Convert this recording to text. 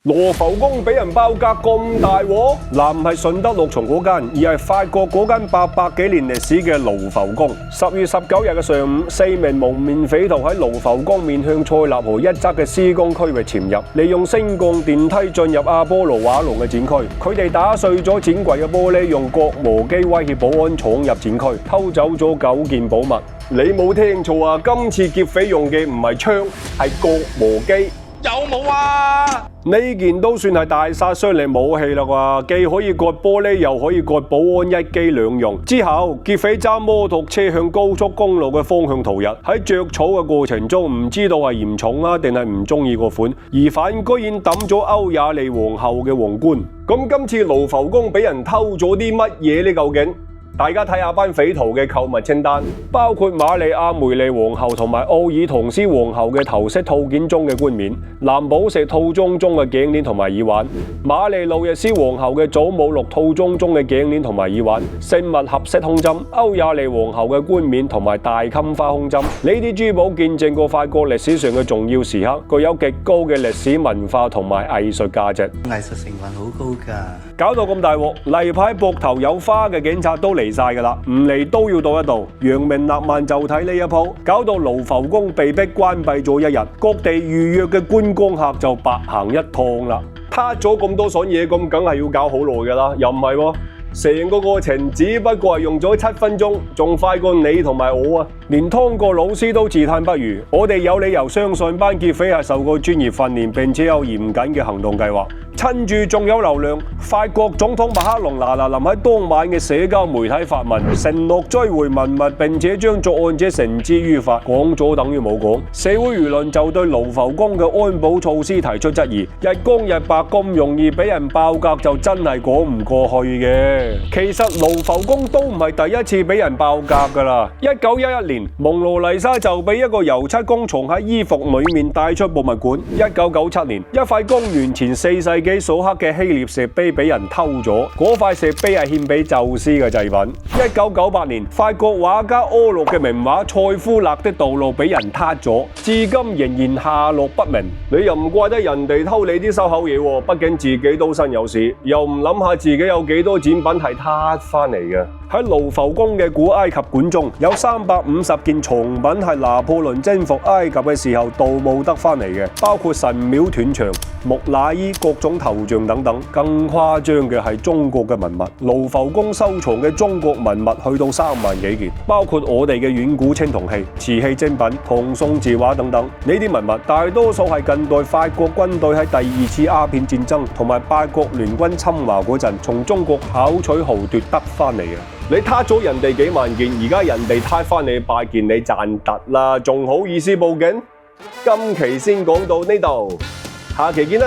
羅浮宮俾人爆格咁大鑊，嗱唔係順德六松嗰間，而係法國嗰間800幾年歷史嘅盧浮宮。10月19日嘅上午，4名蒙面匪徒喺盧浮宮面向塞納河一側嘅施工區域潛入，利用升降電梯進入阿波羅畫廊嘅展區。佢哋打碎咗展櫃嘅玻璃，用割磨機威脅保安闖入展區，偷走咗9件寶物。你冇聽錯啊！今次劫匪用嘅唔係槍，係割磨機。有冇啊？呢件都算係大殺傷力武器啦啩，既可以割玻璃，又可以割保安，一機兩用。之後，劫匪揸摩托車向高速公路嘅方向逃逸，喺着草嘅過程中，唔知道係嫌重啊，定係唔中意個款，疑犯居然抌咗歐亞莉皇后嘅皇冠。咁今次盧浮宮俾人偷咗啲乜嘢呢？究竟？大家睇下班匪徒嘅購物清單，包括瑪利亞梅利皇后同埋奧爾同斯皇后嘅頭飾套件中嘅冠冕、藍寶石套裝中嘅頸鏈同埋耳環、瑪麗路易斯皇后嘅祖母綠套裝中嘅頸鏈同埋耳環、聖物合適胸針、歐亞莉皇后嘅冠冕同埋大襟花胸針。呢啲珠寶見證過法國歷史上嘅重要時刻，具有極高嘅歷史文化同埋藝術價值。藝術成分好高㗎。搞到咁大鑊，例牌膊頭有花嘅警察都嚟晒㗎啦，唔嚟都要到一度。揚名立萬就睇呢一鋪，搞到盧浮宮被逼關閉咗1日，各地預約嘅觀光客就白行一趟啦。撻咗咁多筍嘢，咁梗係要搞好耐㗎啦，又唔係喎。成個過程只不過係用咗7分鐘，仲快過你同埋我啊！連湯過老師都自嘆不如。我哋有理由相信班劫匪係受過專業訓練，並且有嚴謹嘅行動計劃。趁住仲有流量，法國總統馬克龍嗱臨喺當晚嘅社交媒體發文，承諾追回文物，並且將作案者繩之於法。講咗等於冇講，社會輿論就對盧浮宮嘅安保措施提出質疑。日光日白咁容易俾人爆格，就真係講唔過去嘅。其實盧浮宮都唔係第一次俾人爆格㗎啦。1911年，蒙羅麗莎就俾一個油漆工從喺衣服裏面帶出博物館。1997年，一塊公元前4世紀蘇克嘅希臘石碑俾人偷咗，嗰塊石碑係獻俾宙斯嘅祭品。1998年，法國畫家柯洛嘅名畫《塞夫勒的道路》俾人撻咗，至今仍然下落不明。你又唔怪得人哋偷你啲收口嘢喎，畢竟自己都身有事，又唔諗下自己有幾多展品係撻翻嚟嘅。喺盧浮宮嘅古埃及館中，有350件藏品係拿破崙征服埃及嘅時候盜墓得翻嚟嘅，包括神廟斷牆、木乃伊、各種頭像等等。更誇張嘅係中國嘅文物，盧浮宮收藏嘅中國文物去到3萬幾件，包括我哋嘅遠古青銅器、瓷器精品、唐宋字畫等等。呢啲文物大多數係近代法國軍隊喺第2次鴉片戰爭同埋八國聯軍侵華嗰陣，從中國巧取豪奪得翻嚟嘅。你撻咗人哋幾萬件，而家人哋撻翻你8件，你賺突啦，仲好意思報警？今期先講到呢度，下期見啦！